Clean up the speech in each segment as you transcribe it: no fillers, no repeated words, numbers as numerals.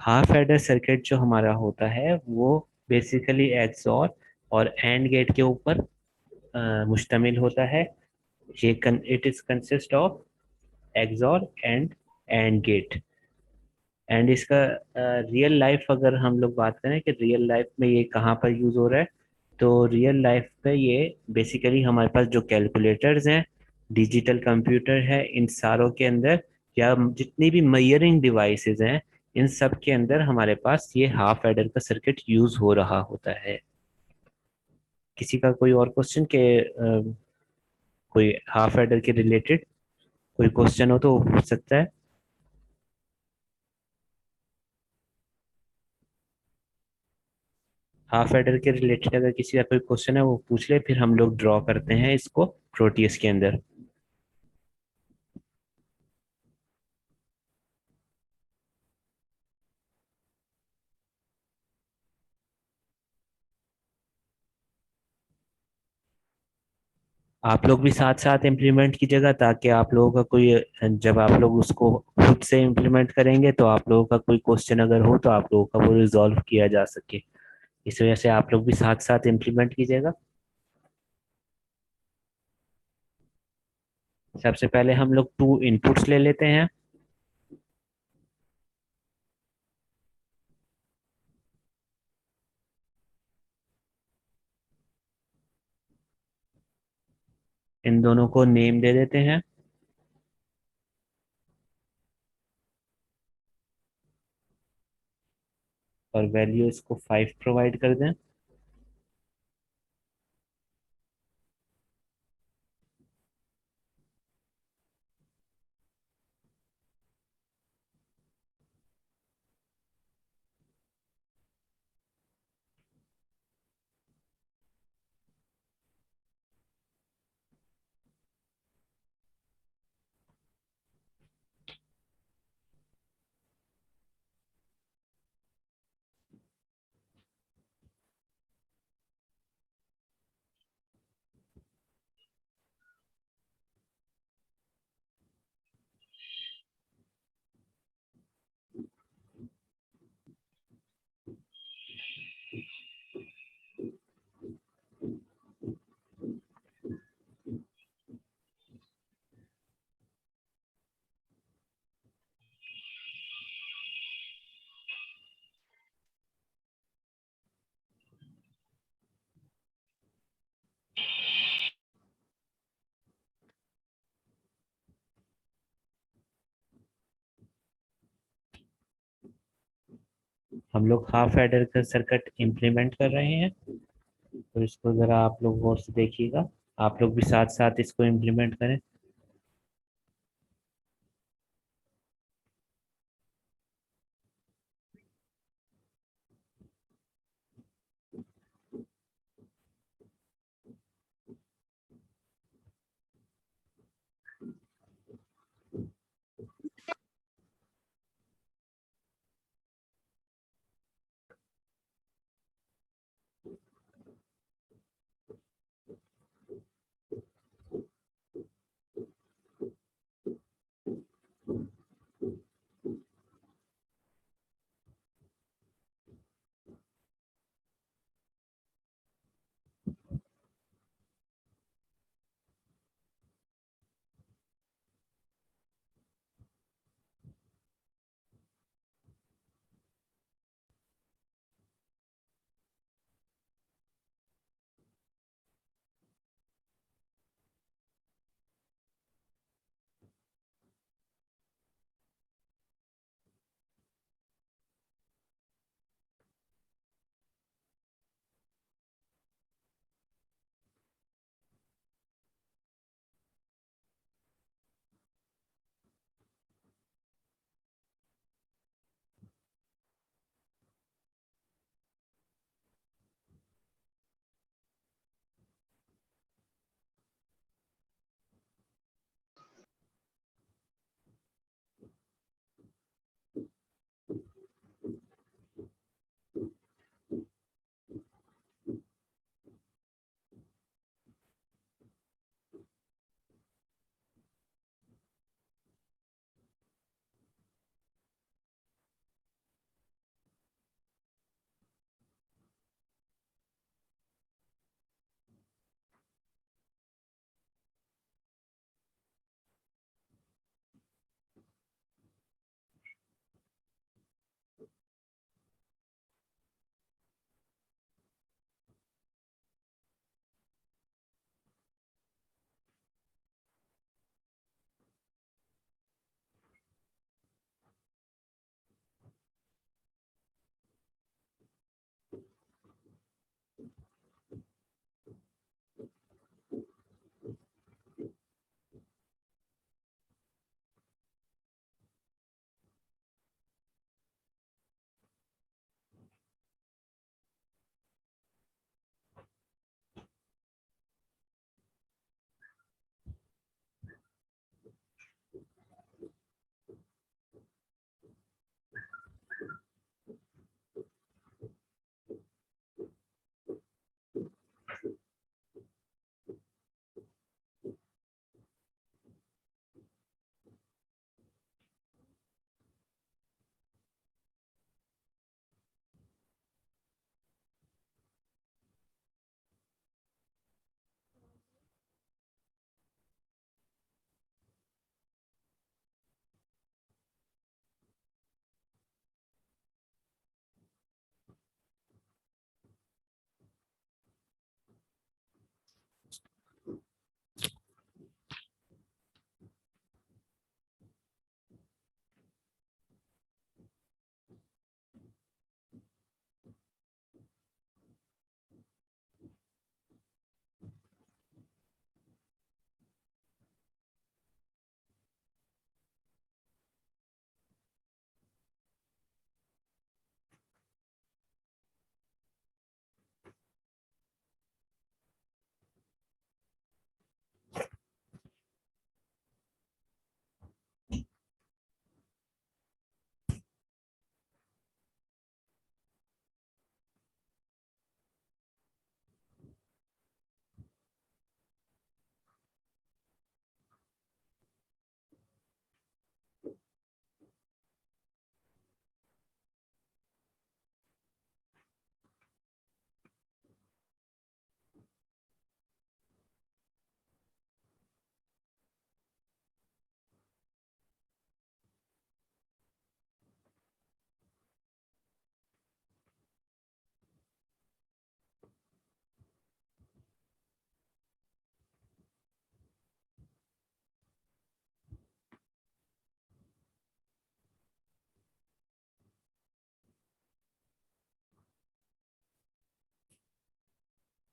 Half adder circuit जो हमारा होता है वो बेसिकली एक्सॉर और एंड गेट के ऊपर मुश्तमिल होता है। It is consist of XOR and gate. And इसका रियल लाइफ अगर हम लोग बात करें कि रियल लाइफ में ये कहाँ पर यूज हो रहा है, तो रियल लाइफ में ये बेसिकली हमारे पास जो कैलकुलेटर्स हैं, डिजिटल कंप्यूटर है, इन सारों के अंदर, या जितनी भी मेजरिंग डिवाइसेस हैं, इन सब के अंदर हमारे पास ये हाफ एडर का सर्किट यूज हो रहा होता है। किसी का कोई और क्वेश्चन के कोई हाफ एडर के रिलेटेड कोई क्वेश्चन हो तो वो पूछ सकता है। हाफ एडर के रिलेटेड अगर किसी का कोई क्वेश्चन है वो पूछ ले, फिर हम लोग ड्रॉ करते हैं इसको प्रोटीएस के अंदर। आप लोग भी साथ साथ इम्प्लीमेंट कीजिएगा, ताकि आप लोगों का कोई, जब आप लोग उसको खुद से इम्प्लीमेंट करेंगे तो आप लोगों का कोई क्वेश्चन अगर हो तो आप लोगों का वो रिजॉल्व किया जा सके। इस वजह से आप लोग भी साथ साथ इम्प्लीमेंट कीजिएगा। सबसे पहले हम लोग टू इनपुट्स ले लेते हैं। इन दोनों को नेम दे देते हैं और वैल्यू इसको 5 प्रोवाइड कर दें। हम लोग हाफ एडर का सर्किट इम्प्लीमेंट कर रहे हैं, तो इसको जरा आप लोग गौर से देखिएगा। आप लोग भी साथ साथ इसको इम्प्लीमेंट करें।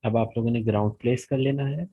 अब आप लोगों ने ग्राउंड प्लेस कर लेना है।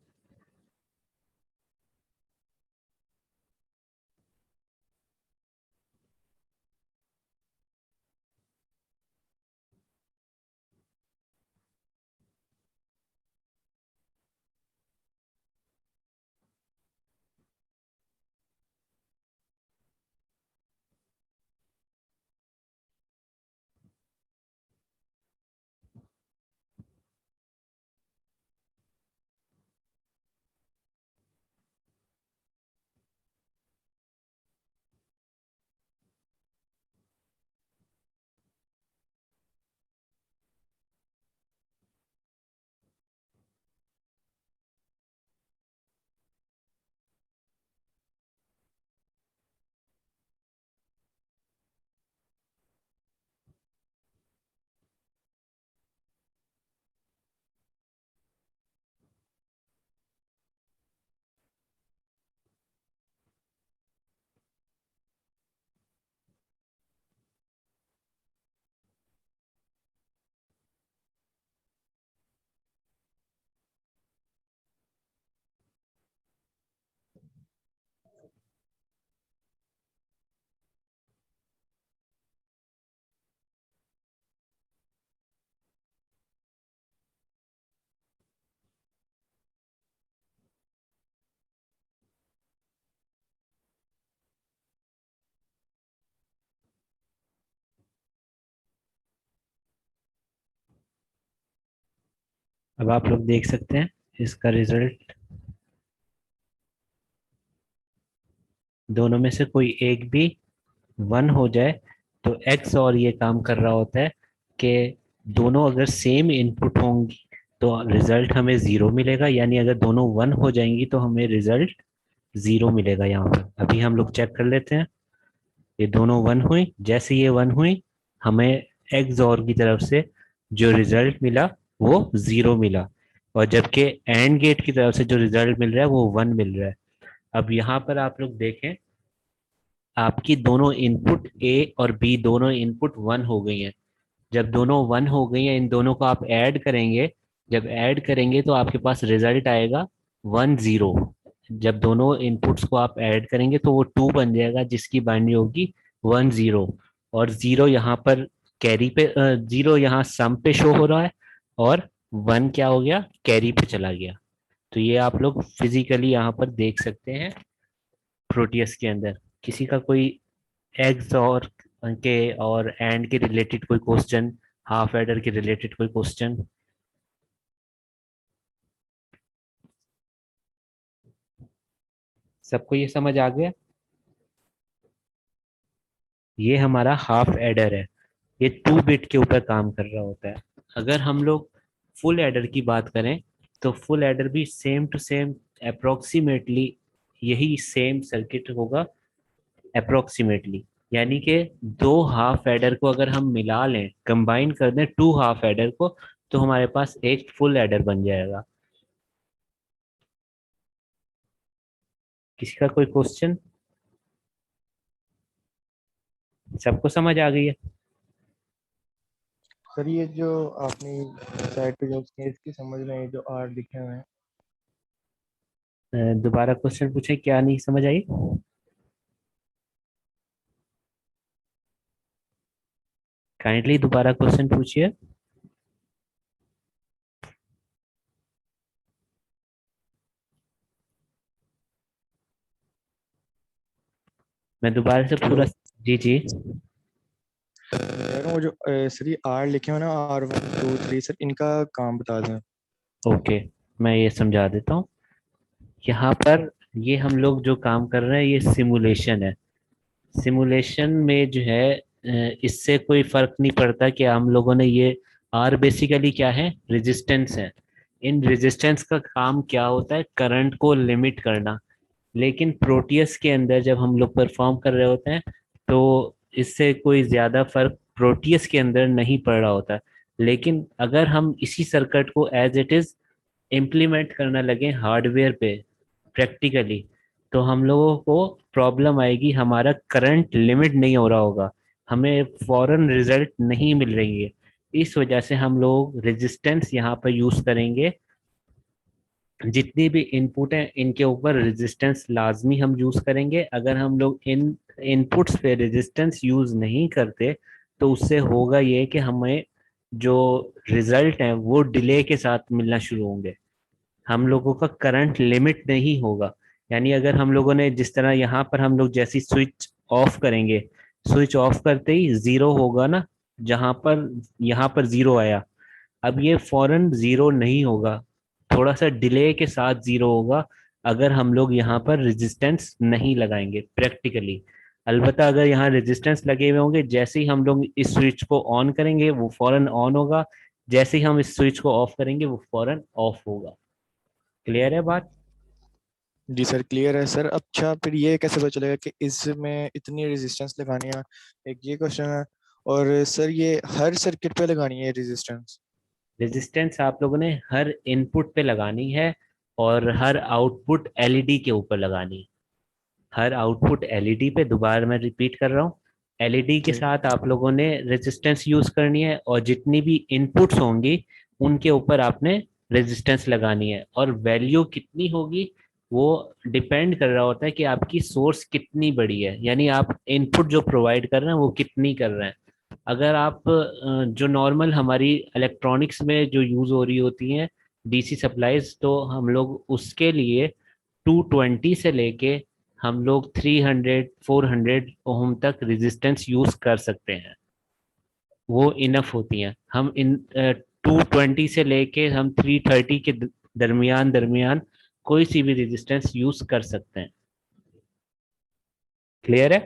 अब आप लोग देख सकते हैं इसका रिजल्ट। दोनों में से कोई एक भी वन हो जाए तो एक्स और ये काम कर रहा होता है कि दोनों अगर सेम इनपुट होंगी तो रिजल्ट हमें जीरो मिलेगा, यानी अगर दोनों वन हो जाएंगी तो हमें रिजल्ट जीरो मिलेगा। यहाँ पर अभी हम लोग चेक कर लेते हैं। ये दोनों वन हुई, जैसे ये वन हुई हमें एक्स और की तरफ से जो रिजल्ट मिला वो जीरो मिला, और जबकि एंड गेट की तरफ से जो रिजल्ट मिल रहा है वो वन मिल रहा है। अब यहाँ पर आप लोग देखें, आपकी दोनों इनपुट ए और बी दोनों इनपुट वन हो गई हैं। जब दोनों वन हो गई हैं, इन दोनों को आप ऐड करेंगे। जब ऐड करेंगे तो आपके पास रिजल्ट आएगा 1 0। जब दोनों इनपुट्स को आप ऐड करेंगे तो वो 2 बन जाएगा, जिसकी बाइनरी होगी 1 0। और जीरो यहाँ पर कैरी पे, जीरो यहाँ सम पे शो हो रहा है, और वन क्या हो गया, कैरी पे चला गया। तो ये आप लोग फिजिकली यहाँ पर देख सकते हैं प्रोटियस के अंदर। किसी का कोई एग्स और के और एंड के रिलेटेड कोई क्वेश्चन, हाफ एडर के रिलेटेड कोई क्वेश्चन? सबको ये समझ आ गया? ये हमारा हाफ एडर है। ये 2 बिट के ऊपर काम कर रहा होता है। अगर हम लोग फुल एडर की बात करें तो फुल एडर भी सेम टू सेम अप्रोक्सीमेटली यही सेम सर्किट होगा, अप्रोक्सीमेटली। यानी कि दो हाफ एडर को अगर हम मिला लें, कंबाइन कर दें टू हाफ एडर को, तो हमारे पास एक फुल एडर बन जाएगा। किसी का कोई क्वेश्चन? सबको समझ आ गई है? सर ये जो आपने साइड पे जो उसकी इसकी समझ रहे हैं जो आर लिखे हुए हैं। दोबारा क्वेश्चन पूछे, क्या नहीं समझ आई? काइंडली दोबारा क्वेश्चन पूछिए। मैं दोबारा से हेलो। पूरा। जी जी। मैं कह रहा हूँ वो जो सर ये आर लिखे हुए हैं ना, R1 2 3, सर इनका काम बता दें। ओके, मैं ये समझा देता हूँ। यहाँ पर ये हम लोग जो काम कर रहे हैं ये सिमुलेशन है। सिमुलेशन में जो है इससे कोई फर्क नहीं पड़ता कि हम लोगों ने ये आर बेसिकली क्या है, रेजिस्टेंस है। इन रेजिस्टेंस का काम क्या होता है, करंट को लिमिट करना। लेकिन प्रोटियस के अंदर जब हम लोग परफॉर्म कर रहे होते हैं तो इससे कोई ज्यादा फर्क प्रोटियस के अंदर नहीं पड़ रहा होता। लेकिन अगर हम इसी सर्किट को एज इट इज इम्प्लीमेंट करना लगे हार्डवेयर पे प्रैक्टिकली, तो हम लोगों को प्रॉब्लम आएगी, हमारा करंट लिमिट नहीं हो रहा होगा, हमें फॉरेन रिजल्ट नहीं मिल रही है। इस वजह से हम लोग रेजिस्टेंस यहाँ पर यूज करेंगे। जितनी भी इनपुट है इनके ऊपर रेजिस्टेंस लाजमी हम यूज करेंगे। अगर हम लोग इन इनपुट्स पे रेजिस्टेंस यूज नहीं करते तो उससे होगा ये कि हमें जो रिजल्ट है वो डिले के साथ मिलना शुरू होंगे। हम लोगों का करंट लिमिट नहीं होगा। यानी अगर हम लोगों ने जिस तरह यहाँ पर हम लोग जैसी स्विच ऑफ करेंगे, स्विच ऑफ करते ही जीरो होगा ना, जहां पर यहाँ पर जीरो आया, अब ये फौरन जीरो नहीं होगा, थोड़ा सा डिले के साथ जीरो होगा अगर हम लोग यहाँ पर रेजिस्टेंस नहीं लगाएंगे प्रैक्टिकली। अलबत्ता अगर यहाँ रेजिस्टेंस लगे हुए होंगे, जैसे ही हम लोग इस स्विच को ऑन करेंगे वो फौरन ऑन होगा, जैसे ही हम इस स्विच को ऑफ करेंगे वो फौरन ऑफ होगा। क्लियर है बात? जी सर क्लियर है सर। अच्छा फिर ये कैसे पता चलेगा कि इसमें इतनी रेजिस्टेंस लगानी है, एक ये क्वेश्चन है। और सर ये हर सर्किट पे लगानी है रेजिस्टेंस? रेजिस्टेंस आप लोगों ने हर इनपुट पे लगानी है और हर आउटपुट एलईडी के ऊपर लगानी है। हर आउटपुट एलईडी पे, दोबारा मैं रिपीट कर रहा हूँ, एलईडी के जी साथ आप लोगों ने रेजिस्टेंस यूज करनी है और जितनी भी इनपुट्स होंगी उनके ऊपर आपने रेजिस्टेंस लगानी है। और वैल्यू कितनी होगी वो डिपेंड कर रहा होता है कि आपकी सोर्स कितनी बड़ी है, यानी आप इनपुट जो प्रोवाइड कर रहे हैं वो कितनी कर रहे हैं। अगर आप जो नॉर्मल हमारी इलेक्ट्रॉनिक्स में जो यूज हो रही होती हैं डीसी सप्लाईज, तो हम लोग उसके लिए 220 से लेके हम लोग 300 400 ओम तक रेजिस्टेंस यूज कर सकते हैं, वो इनफ होती हैं। हम इन 220 से लेके हम 330 के दरमियान दरमियान कोई सी भी रेजिस्टेंस यूज कर सकते हैं। क्लियर है?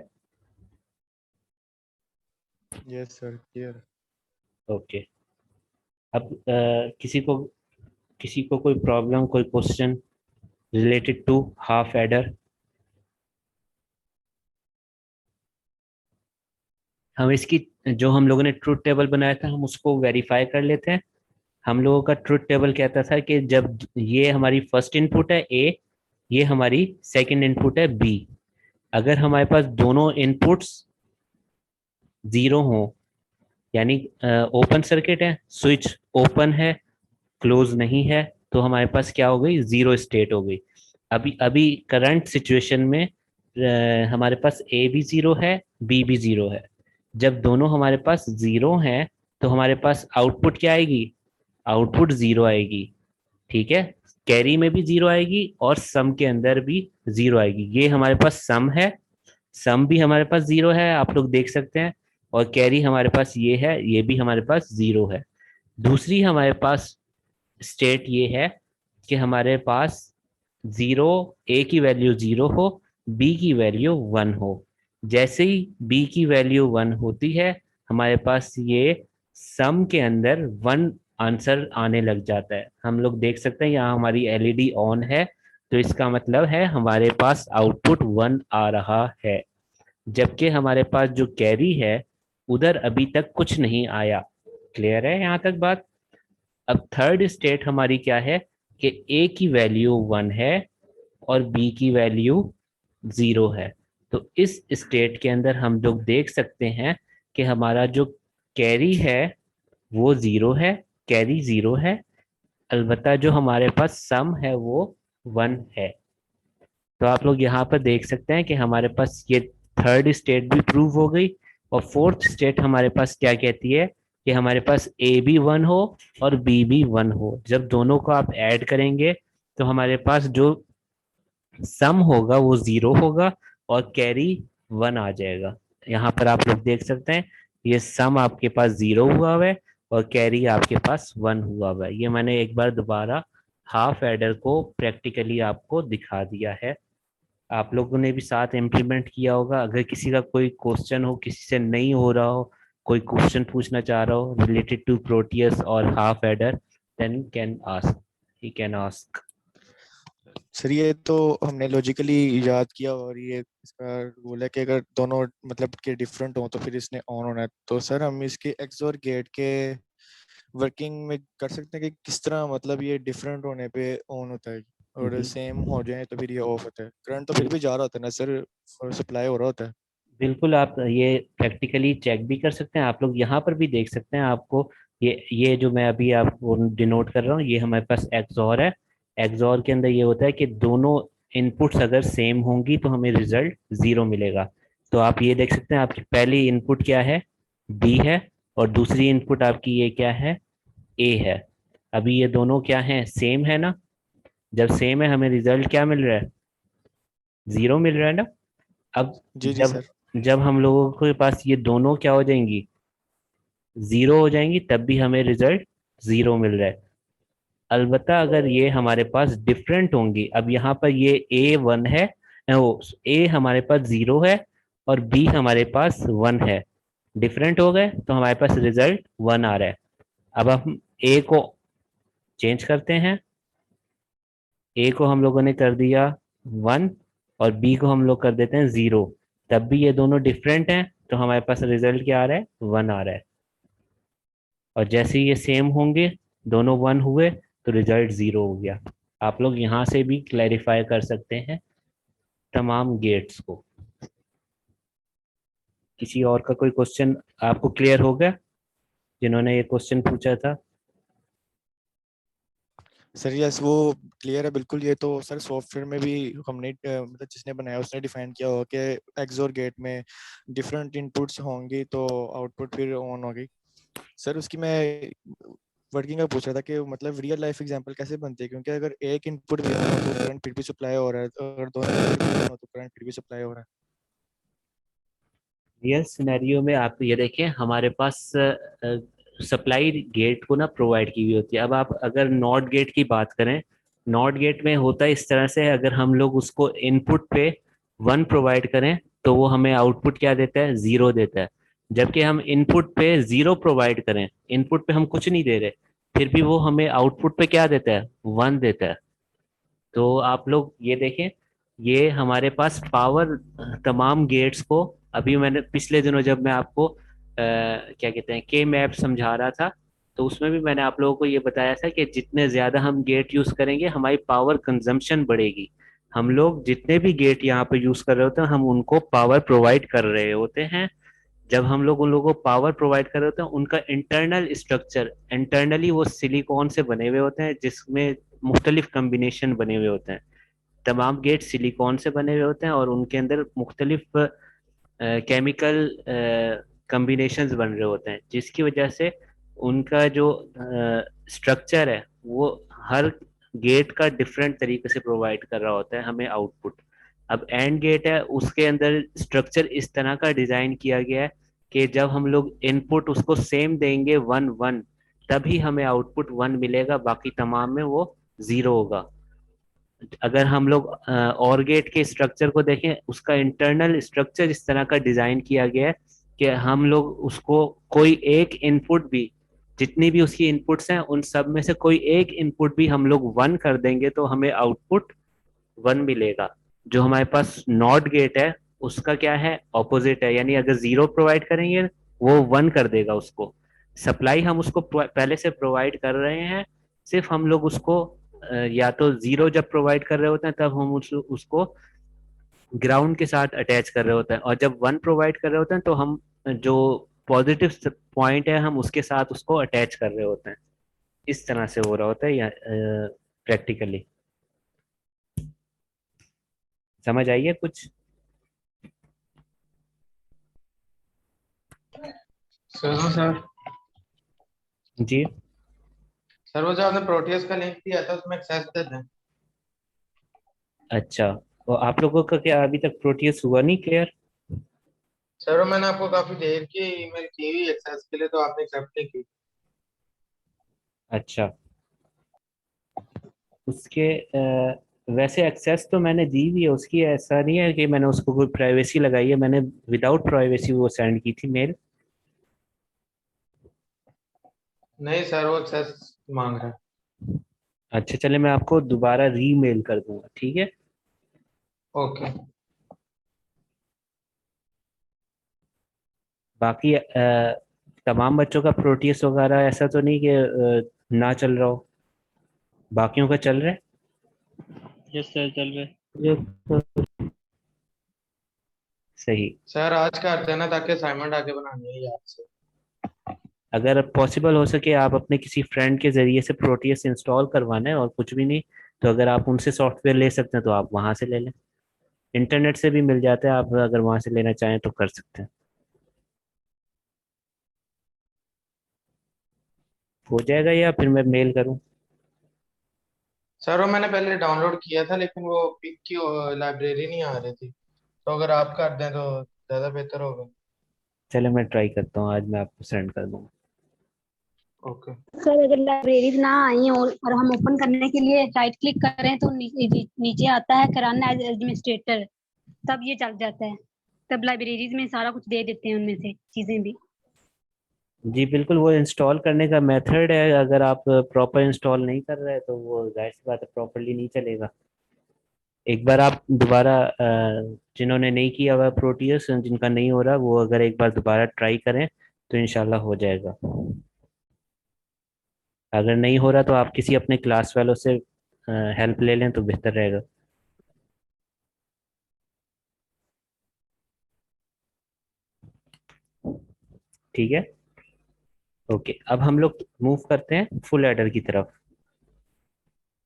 Yes sir clear. ओके। अब किसी को कोई प्रॉब्लम, कोई question related to half adder? हम इसकी, जो हम लोगों ने ट्रुथ टेबल बनाया था, हम उसको वेरीफाई कर लेते हैं। हम लोगों का ट्रुथ टेबल कहता था कि जब ये हमारी फर्स्ट इनपुट है ए, ये हमारी सेकंड इनपुट है बी, अगर हमारे पास दोनों इनपुट्स जीरो हो, यानी ओपन सर्किट है, स्विच ओपन है, क्लोज नहीं है, तो हमारे पास क्या हो गई, जीरो स्टेट हो गई। अभी अभी करंट सिचुएशन में हमारे पास ए भी जीरो है, बी भी जीरो है। जब दोनों हमारे पास जीरो हैं तो हमारे पास आउटपुट क्या आएगी, आउटपुट जीरो आएगी। ठीक है, कैरी में भी जीरो आएगी और सम के अंदर भी जीरो आएगी। ये हमारे पास सम है, सम भी हमारे पास जीरो है, आप लोग देख सकते हैं। और कैरी हमारे पास ये है, ये भी हमारे पास जीरो है। दूसरी हमारे पास स्टेट ये है कि हमारे पास जीरो, ए की वैल्यू जीरो हो, बी की वैल्यू वन हो। जैसे ही बी की वैल्यू वन होती है हमारे पास ये सम के अंदर वन आंसर आने लग जाता है। हम लोग देख सकते हैं यहाँ हमारी एलईडी ऑन है, तो इसका मतलब है हमारे पास आउटपुट वन आ रहा है। जबकि हमारे पास जो कैरी है उधर अभी तक कुछ नहीं आया। क्लियर है यहाँ तक बात? अब थर्ड स्टेट हमारी क्या है कि ए की वैल्यू वन है और बी की वैल्यू जीरो है। तो इस स्टेट के अंदर हम लोग देख सकते हैं कि हमारा जो कैरी है वो जीरो है, कैरी जीरो है, अलबत्ता जो हमारे पास सम है वो वन है। तो आप लोग यहाँ पर देख सकते हैं कि हमारे पास ये थर्ड स्टेट भी प्रूव हो गई। और फोर्थ स्टेट हमारे पास क्या कहती है कि हमारे पास ए भी वन हो और बी भी वन हो। जब दोनों को आप ऐड करेंगे तो हमारे पास जो सम होगा वो जीरो होगा और कैरी वन आ जाएगा। यहाँ पर आप लोग देख सकते हैं ये सम आपके पास जीरो हुआ हुआ है और कैरी आपके पास वन हुआ हुआ है। ये मैंने एक बार दोबारा हाफ एडर को प्रैक्टिकली आपको दिखा दिया है। आप लोगों ने भी साथ इम्प्लीमेंट किया होगा। अगर किसी का कोई क्वेश्चन हो, किसी से नहीं हो रहा हो, कोई क्वेश्चन पूछना चाह रहा हो रिलेटेड टू प्रोटियस और half adder, then can ask, he can ask. Sir ये तो हमने लॉजिकली याद किया, और ये इसका रूल है कि अगर दोनों मतलब के डिफरेंट हो तो फिर इसने ऑन होना है। तो सर हम इसके एक्स और गेट के वर्किंग में कर सकते हैं कि किस तरह मतलब ये डिफरेंट होने पे ऑन होता है, और सेम हो जाए तो फिर ये ऑफ होता है। करंट तो फिर भी जा रहा होता है ना सर, और सप्लाई हो रहा होता है। बिल्कुल, आप ये प्रैक्टिकली चेक भी कर सकते हैं। आप लोग यहाँ पर भी देख सकते हैं, आपको ये जो मैं अभी आपको डिनोट कर रहा हूँ, ये हमारे पास एक्सॉर है। एक्सॉर के अंदर ये होता है कि दोनों इनपुट्स अगर सेम होंगी तो हमें रिजल्ट जीरो मिलेगा। तो आप ये देख सकते हैं, आपकी पहली इनपुट क्या है, बी है, और दूसरी इनपुट आपकी ये क्या है, ए है। अभी ये दोनों क्या है, सेम है ना। जब सेम है हमें रिजल्ट क्या मिल रहा है, जीरो मिल रहा है ना। अब जी जी जब सर। जब हम लोगों के पास ये दोनों क्या हो जाएंगी, जीरो हो जाएंगी, तब भी हमें रिजल्ट जीरो मिल रहा है। अलबत्ता अगर ये हमारे पास डिफरेंट होंगी, अब यहाँ पर ये ए वन है, वो ए हमारे पास जीरो है और बी हमारे पास वन है, डिफरेंट हो गए तो हमारे पास रिजल्ट वन आ रहा है। अब हम ए को चेंज करते हैं, ए को हम लोगों ने कर दिया वन और बी को हम लोग कर देते हैं जीरो, तब भी ये दोनों डिफरेंट हैं तो हमारे पास रिजल्ट क्या आ रहा है, वन आ रहा है। और जैसे ही ये सेम होंगे, दोनों वन हुए, तो रिजल्ट जीरो हो गया। आप लोग यहाँ से भी क्लैरिफाई कर सकते हैं तमाम गेट्स को। किसी और का कोई क्वेश्चन आपको क्लियर हो गया, जिन्होंने ये क्वेश्चन पूछा था? सर यस, वो क्लियर है बिल्कुल। ये तो सर सॉफ्टवेयर में भी हमने मतलब जिसने बनाया उसने डिफाइन किया होगा कि एक्सोर गेट में डिफरेंट इनपुट्स होंगी तो आउटपुट फिर ऑन होगी। सर उसकी मैं वर्किंग का पूछ रहा था कि मतलब रियल लाइफ एग्जांपल कैसे बनते हैं, क्योंकि अगर एक इनपुट भी हो तो करंट फिर भी सप्लाई हो रहा है, अगर दोनों इनपुट भी हो तो करंट फिर भी सप्लाई हो रहा है। रियल सिनेरियो में आप ये देखें, हमारे पास सप्लाई गेट को ना प्रोवाइड की हुई होती है। अब आप अगर नॉट गेट की बात करें, नॉट गेट में होता है इस तरह से, अगर हम लोग उसको इनपुट पे वन प्रोवाइड करें तो वो हमें आउटपुट क्या देता है, जीरो देता है। जबकि हम इनपुट पे जीरो प्रोवाइड करें, इनपुट पे हम कुछ नहीं दे रहे, फिर भी वो हमें आउटपुट पे क्या देता है, वन देता है। तो आप लोग ये देखें, ये हमारे पास पावर तमाम गेट्स को, अभी मैंने पिछले दिनों जब मैं आपको क्या कहते हैं के मैप समझा रहा था, तो उसमें भी मैंने आप लोगों को ये बताया था कि जितने ज्यादा हम गेट यूज करेंगे हमारी पावर कंजम्पशन बढ़ेगी। हम लोग जितने भी गेट यहाँ पे यूज कर रहे होते हैं, हम उनको पावर प्रोवाइड कर रहे होते हैं। जब हम लोग उन लोगों को पावर प्रोवाइड कर रहे होते हैं, उनका इंटरनल स्ट्रक्चर, इंटरनली वो सिलिकॉन से बने हुए होते हैं जिसमें मुख्तलिफ कम्बिनेशन बने हुए होते हैं। तमाम गेट सिलिकॉन से बने हुए होते हैं और उनके अंदर मुख्तलिफ केमिकल कम्बिनेशंस बन रहे होते हैं, जिसकी वजह से उनका जो स्ट्रक्चर है वो हर गेट का डिफरेंट तरीके से प्रोवाइड कर रहा होता है हमें आउटपुट। अब एंड गेट है, उसके अंदर स्ट्रक्चर इस तरह का डिजाइन किया गया है कि जब हम लोग इनपुट उसको सेम देंगे वन वन, तभी हमें आउटपुट वन मिलेगा, बाकी तमाम में वो जीरो होगा। अगर हम लोग और गेट के स्ट्रक्चर को देखें, उसका इंटरनल स्ट्रक्चर इस तरह का डिजाइन किया गया है कि हम लोग उसको कोई एक इनपुट भी, जितनी भी उसकी इनपुट्स हैं उन सब में से कोई एक इनपुट भी हम लोग वन कर देंगे तो हमें आउटपुट वन मिलेगा। जो हमारे पास नॉट गेट है उसका क्या है, ऑपोजिट है, यानी अगर जीरो प्रोवाइड करेंगे वो वन कर देगा उसको। सप्लाई हम उसको पहले से प्रोवाइड कर रहे हैं, सिर्फ हम लोग उसको या तो जीरो जब प्रोवाइड कर रहे होते हैं तब हम उसको ग्राउंड के साथ अटैच कर रहे होते हैं, और जब वन प्रोवाइड कर रहे होते हैं तो हम जो पॉजिटिव पॉइंट है हम उसके साथ उसको अटैच कर रहे होते हैं। इस तरह से हो रहा होता है या प्रैक्टिकली। समझ आइए कुछ? सुनो सर। जी। सर वो जो आपने प्रोटियस का लिंक दिया था उसमें एक्सेस दे दें। अच्छा, तो आप लोगों का क्या अभी तक प्रोटियस हुआ नहीं क्लियर? सर वो मैंने आपको काफी देर की ईमेल की हुई एक्सेस के लिए, तो आपने एक्सेप्ट नहीं की। अच्छा, उसके वैसे एक्सेस तो मैंने दी हुई है उसकी, ऐसा नहीं है कि मैंने उसको कोई प्राइवेसी लगाई है, मैंने विदाउट प्राइवेसी वो सेंड की थी मेल। नहीं सर, वो एक्सेस मांग रहा है। अच्छा चले, मैं आपको दोबारा रीमेल कर दूंगा, ठीक है। ओके। बाकी तमाम बच्चों का प्रोटीस वगैरह ऐसा तो नहीं कि ना चल रहा हो, बाकियों का चल रहा है? यस सर, चल रहे। ये तो सही। सर आज करते हैं ना, ताकि असाइनमेंट आगे बनानी है याद से। अगर पॉसिबल हो सके आप अपने किसी फ्रेंड के जरिए से प्रोटियस इंस्टॉल करवाना है और कुछ भी नहीं, तो अगर आप उनसे सॉफ्टवेयर ले सकते हैं तो आप वहां से ले लें। इंटरनेट से भी मिल जाता है, आप अगर वहां से लेना चाहें तो कर सकते हैं। हो जाएगा या फिर मैं मेल करूं? सर वो मैंने पहले डाउनलोड किया था लेकिन वो पिक की लाइब्रेरी नहीं आ रही थी, तो अगर आप कर दें तो ज्यादा बेहतर होगा। चले मैं ट्राई करता हूँ, आज मैं आपको सेंड कर दूंगा। ओके। सर अगर लाइब्रेरीज ना आई और हम ओपन करने के लिए राइट क्लिक करें तो नीचे आता है कराना एज एडमिनिस्ट्रेटर, तब ये चल जाता है। तब लाइब्रेरीज में सारा कुछ दे देते हैं, उनमें से चीजें भी। जी बिल्कुल, वो इंस्टॉल करने का मेथड है, अगर आप प्रॉपर इंस्टॉल नहीं कर रहे तो वो जाहिर सी बात है प्रॉपरली नहीं चलेगा। एक बार आप दोबारा जिन्होंने नहीं किया हुआ प्रोटियस, जिनका नहीं हो रहा, वो अगर एक बार दोबारा ट्राई करें तो इंशाल्लाह हो जाएगा। अगर नहीं हो रहा तो आप किसी अपने क्लास वालों से हेल्प ले लें तो बेहतर रहेगा। ठीक है। ओके, अब हम लोग मूव करते हैं फुल एडर की तरफ।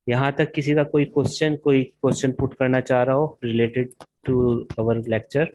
यहाँ तक किसी का कोई क्वेश्चन पुट करना चाह रहा हो related to our lecture?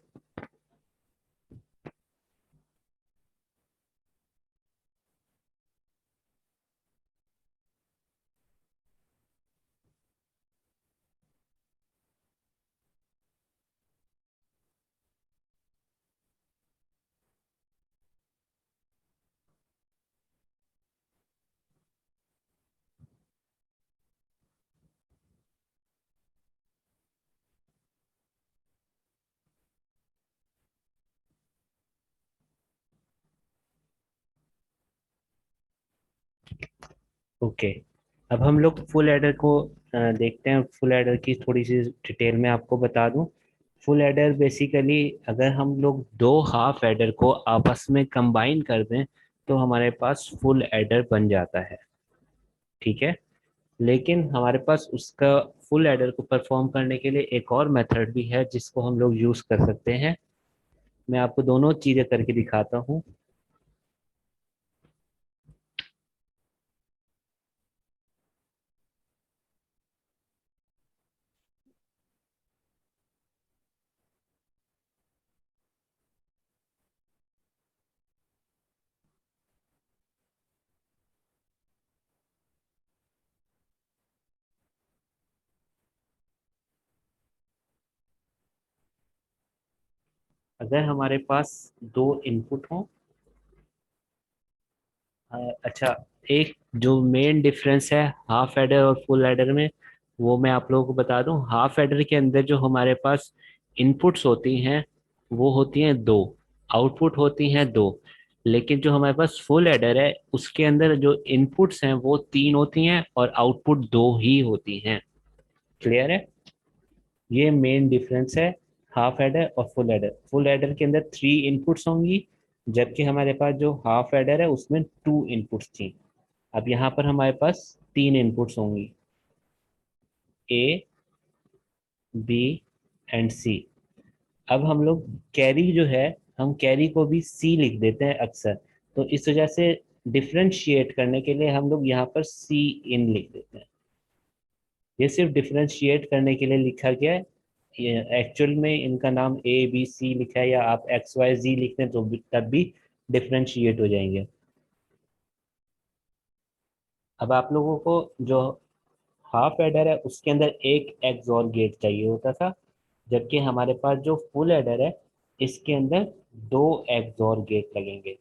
Okay, अब हम लोग फुल एडर को देखते हैं। फुल एडर की थोड़ी सी डिटेल में आपको बता दूं। फुल एडर बेसिकली, अगर हम लोग दो हाफ एडर को आपस में कंबाइन कर दें तो हमारे पास फुल एडर बन जाता है। ठीक है। लेकिन हमारे पास उसका फुल एडर को परफॉर्म करने के लिए एक और मेथड भी है जिसको हम लोग यूज कर सकते हैं। मैं आपको दोनों चीजें करके दिखाता हूँ। अगर हमारे पास दो इनपुट हो, अच्छा, एक जो मेन डिफरेंस है हाफ एडर और फुल एडर में, वो मैं आप लोगों को बता दूं। हाफ एडर के अंदर जो हमारे पास इनपुट्स होती हैं वो होती हैं दो, आउटपुट होती हैं दो। लेकिन जो हमारे पास फुल एडर है उसके अंदर जो इनपुट्स हैं वो तीन होती हैं और आउटपुट दो ही होती हैं। क्लियर है? ये मेन डिफरेंस है हाफ एडर और फुल एडर। फुल एडर के अंदर थ्री इनपुट्स होंगी, जबकि हमारे पास जो हाफ एडर है उसमें टू इनपुट्स थी। अब यहाँ पर हमारे पास तीन इनपुट्स होंगी, ए, बी एंड सी। अब हम लोग कैरी जो है, हम कैरी को भी सी लिख देते हैं अक्सर, तो इस वजह से डिफरेंशिएट करने के लिए हम लोग यहाँ पर सी इन लिख देते हैं। ये सिर्फ डिफरेंशिएट करने के लिए लिखा गया है। ये एक्चुअल में इनका नाम ए बी सी लिखा है, या आप एक्स वाई जी लिख दें तो तब भी डिफरेंशिएट हो जाएंगे। अब आप लोगों को जो हाफ एडर है उसके अंदर एक एक्सऑर गेट चाहिए होता था, जबकि हमारे पास जो फुल एडर है इसके अंदर दो एक्सऑर गेट लगेंगे।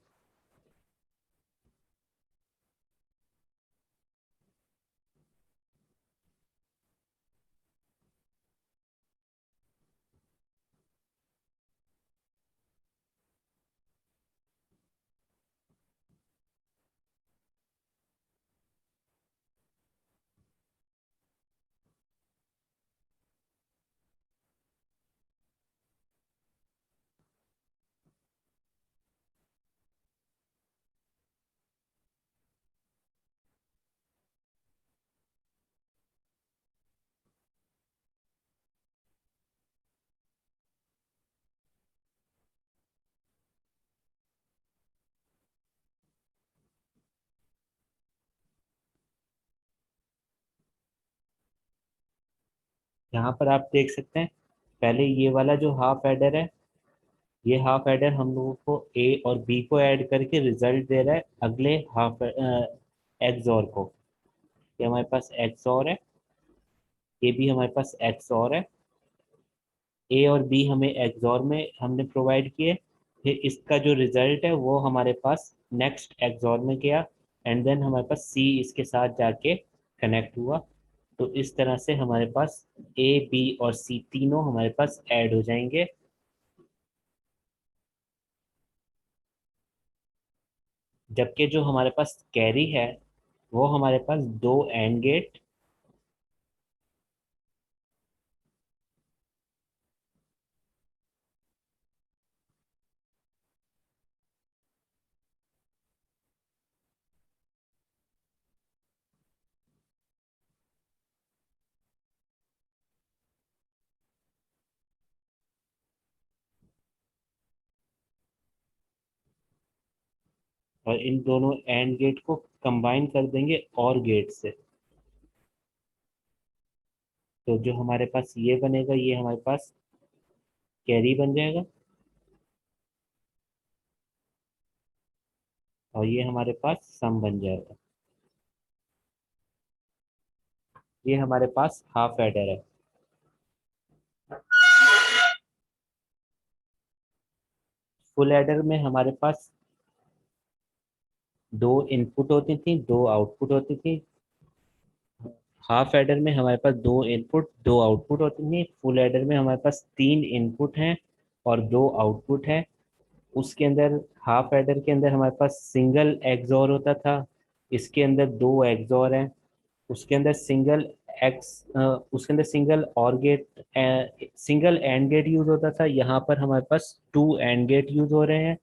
यहाँ पर आप देख सकते हैं, पहले ये वाला जो हाफ एडर है, ये हाफ एडर हम लोगों को ए और बी को ऐड करके रिजल्ट दे रहा है अगले हाफ एक्सॉर को। ये हमारे पास एक्सॉर है, ये भी हमारे पास एक्सॉर है, ए और बी हमें एक्सॉर में हमने प्रोवाइड किए, फिर इसका जो रिजल्ट है वो हमारे पास नेक्स्ट एक्सॉर में गया, एंड देन हमारे पास सी इसके साथ जाके कनेक्ट हुआ। तो इस तरह से हमारे पास ए बी और सी तीनों हमारे पास ऐड हो जाएंगे। जबकि जो हमारे पास कैरी है वो हमारे पास दो एंड गेट और इन दोनों एंड गेट को कंबाइन कर देंगे और गेट से। तो जो हमारे पास ये बनेगा ये हमारे पास कैरी बन जाएगा, और ये हमारे पास सम बन जाएगा। ये हमारे पास हाफ एडर है। फुल एडर में हमारे पास दो इनपुट होती थी, दो आउटपुट होती थी। हाफ एडर में हमारे पास दो इनपुट दो आउटपुट होती थी। फुल एडर में हमारे पास तीन इनपुट हैं और दो आउटपुट है। उसके अंदर हाफ एडर के अंदर हमारे पास सिंगल एक्सॉर होता था, इसके अंदर दो एक्सॉर हैं। उसके अंदर सिंगल उसके अंदर single or gate single and gate use होता था। यहाँ पर हमारे पास टू एंड गेट यूज हो रहे हैं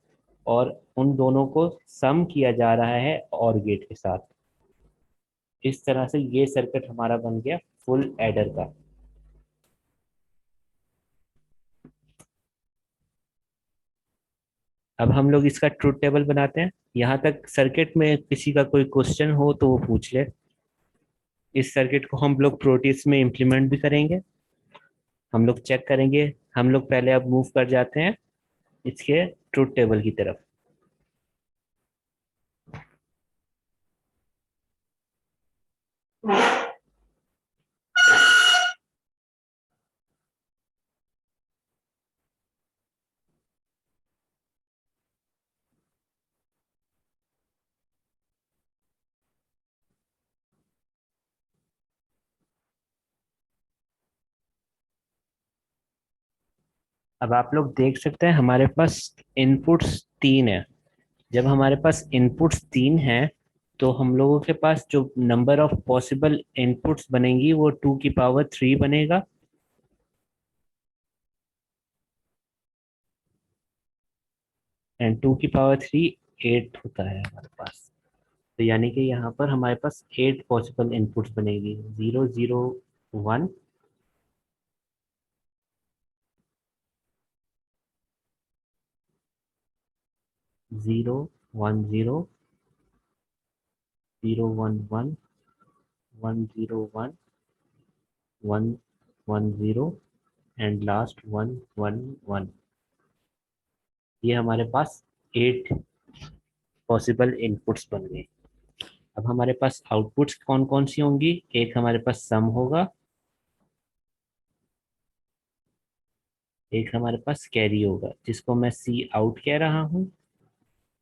और उन दोनों को सम किया जा रहा है और गेट के साथ। इस तरह से ये सर्किट हमारा बन गया फुल एडर का। अब हम लोग इसका ट्रुथ टेबल बनाते हैं। यहाँ तक सर्किट में किसी का कोई क्वेश्चन हो तो वो पूछ ले। इस सर्किट को हम लोग प्रोटीज में इम्प्लीमेंट भी करेंगे, हम लोग चेक करेंगे। हम लोग पहले अब मूव कर जाते हैं इसके ट्रुथ टेबल की तरफ। अब आप लोग देख सकते हैं हमारे पास इनपुट्स तीन है। जब हमारे पास इनपुट्स तीन हैं तो हम लोगों के पास जो नंबर ऑफ पॉसिबल इनपुट्स बनेंगी वो 2 की पावर 3 बनेगा। एंड 2 की पावर 3 8 होता है हमारे पास। तो यानी कि यहाँ पर हमारे पास 8 पॉसिबल इनपुट्स बनेगी। 0 0 1 0 1 0 0 1 1 1 0 1 1 1 0 एंड लास्ट 1 1 1। ये हमारे पास 8 पॉसिबल इनपुट्स बन गए। अब हमारे पास आउटपुट्स कौन कौन सी होंगी? एक हमारे पास सम होगा, एक हमारे पास कैरी होगा जिसको मैं सी आउट कह रहा हूँ,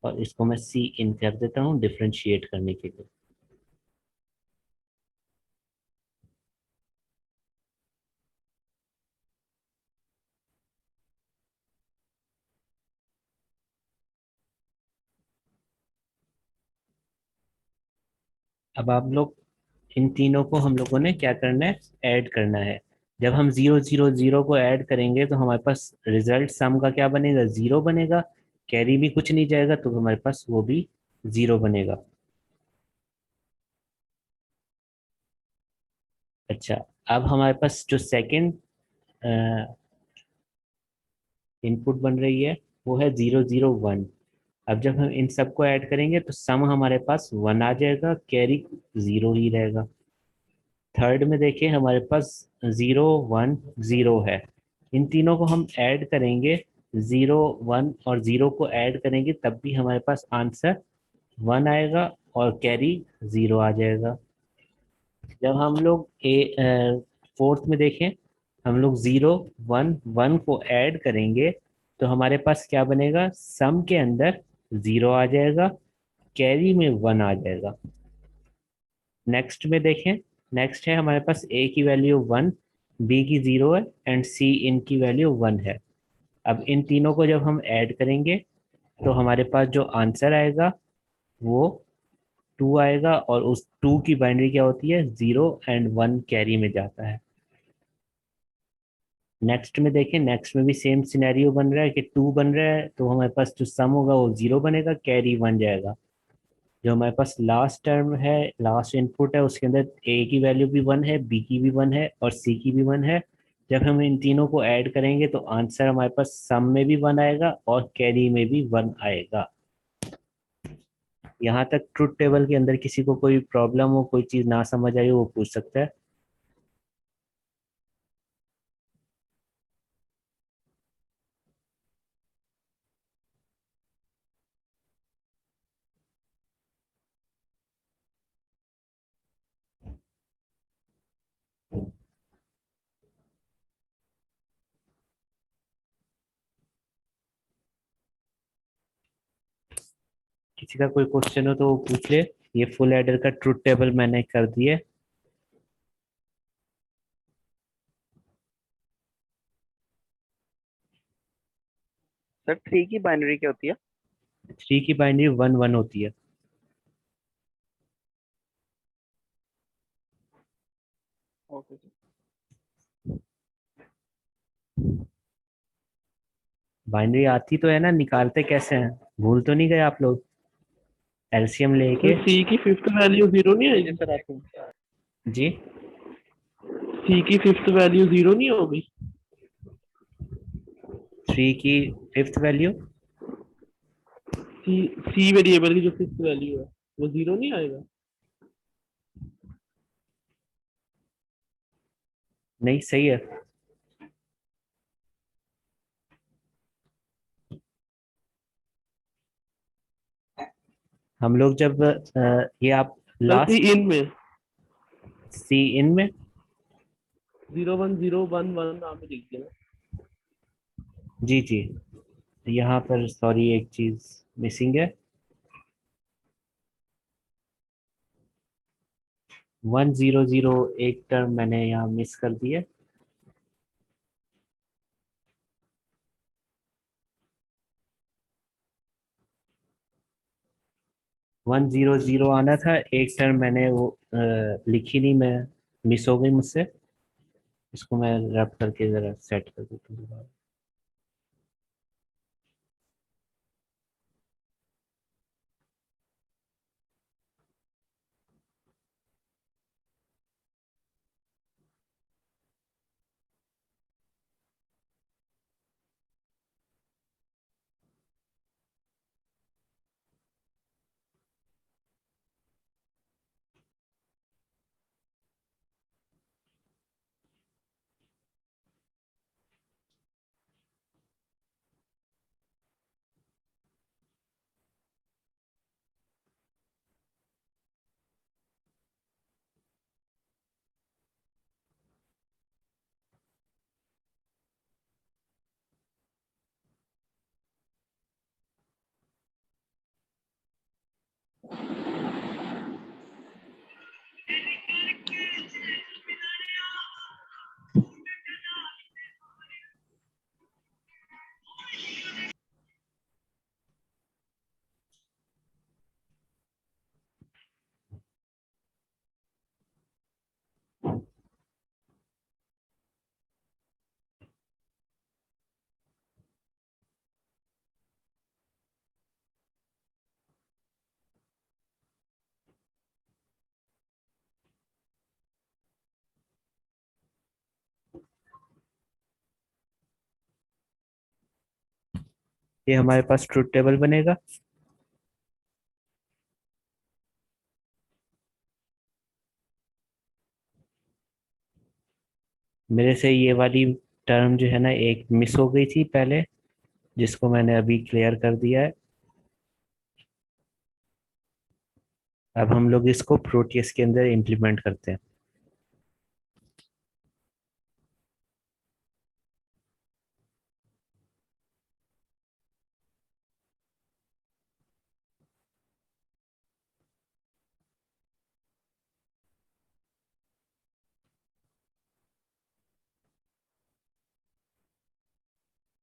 और इसको मैं सी इन कर देता हूँ डिफ्रेंशिएट करने के लिए। अब आप लोग इन तीनों को हम लोगों ने क्या करना है? ऐड करना है। जब हम 0 0 0 को ऐड करेंगे तो हमारे पास रिजल्ट सम का क्या बनेगा? 0 बनेगा। कैरी भी कुछ नहीं जाएगा तो हमारे पास वो भी 0 बनेगा। अच्छा, अब हमारे पास जो सेकंड इनपुट बन रही है वो है 0 0 1। अब जब हम इन सबको ऐड करेंगे तो सम हमारे पास 1 आ जाएगा, कैरी 0 ही रहेगा। थर्ड में देखिए हमारे पास 0 1 0 है। इन तीनों को हम ऐड करेंगे, 0 1 और 0 को ऐड करेंगे तब भी हमारे पास आंसर 1 आएगा और कैरी 0 आ जाएगा। जब हम लोग फोर्थ में देखें, हम लोग 0 1 1 को ऐड करेंगे तो हमारे पास क्या बनेगा, सम के अंदर 0 आ जाएगा, कैरी में 1 आ जाएगा। नेक्स्ट में देखें, नेक्स्ट है हमारे पास ए की वैल्यू 1, बी की 0 है एंड सी इनकी वैल्यू 1 है। अब इन तीनों को जब हम ऐड करेंगे तो हमारे पास जो आंसर आएगा वो 2 आएगा और उस 2 की बाइनरी क्या होती है, 0 एंड 1 कैरी में जाता है। नेक्स्ट में देखें, नेक्स्ट में भी सेम सिनेरियो बन रहा है कि 2 बन रहा है तो हमारे पास जो सम होगा वो 0 बनेगा, कैरी 1 जाएगा। जो हमारे पास लास्ट टर्म है, लास्ट इनपुट है, उसके अंदर ए की वैल्यू भी 1 है, बी की भी 1 है और सी की भी 1 है। जब हम इन तीनों को ऐड करेंगे तो आंसर हमारे पास सम में भी 1 आएगा और कैरी में भी 1 आएगा। यहाँ तक ट्रुथ टेबल के अंदर किसी को कोई प्रॉब्लम हो, कोई चीज ना समझ आई हो, वो पूछ सकता है। किसी का कोई क्वेश्चन हो तो वो पूछ ले। ये फुल एडर का ट्रुथ टेबल मैंने कर दिए। सर 3 की बाइनरी क्या होती है? 3 की बाइनरी 1 1 होती है। Okay sir. बाइनरी आती तो है ना, निकालते कैसे हैं, भूल तो नहीं गए आप लोग एलसीएम लेके? तो सी की फिफ्थ वैल्यू जीरो नहीं आएगी जी सर सर। आपको? जी, सी की फिफ्थ वैल्यू जीरो नहीं होगी? 3 की फिफ्थ वैल्यू सी वेरिएबल की जो फिफ्थ वैल्यू है वो जीरो नहीं आएगा? नहीं, सही है। हम लोग जब ये आप सर सी लास्ट इन में सी इन में 0 1 0 1 1 नाम में लिख देना। जी जी, यहाँ पर सॉरी एक चीज मिसिंग है। 1 0 0 एक टर्म मैंने यहाँ मिस कर दिया। 1 0 0 आना था, एक टर्म मैंने वो लिखी नहीं, मैं मिस हो गई मुझसे। इसको मैं रब करके जरा सेट कर देता हूँ दोबारा। ये हमारे पास ट्रुथ टेबल बनेगा। मेरे से ये वाली टर्म जो है ना एक मिस हो गई थी पहले, जिसको मैंने अभी क्लियर कर दिया है। अब हम लोग इसको प्रोटियस के अंदर इम्प्लीमेंट करते हैं।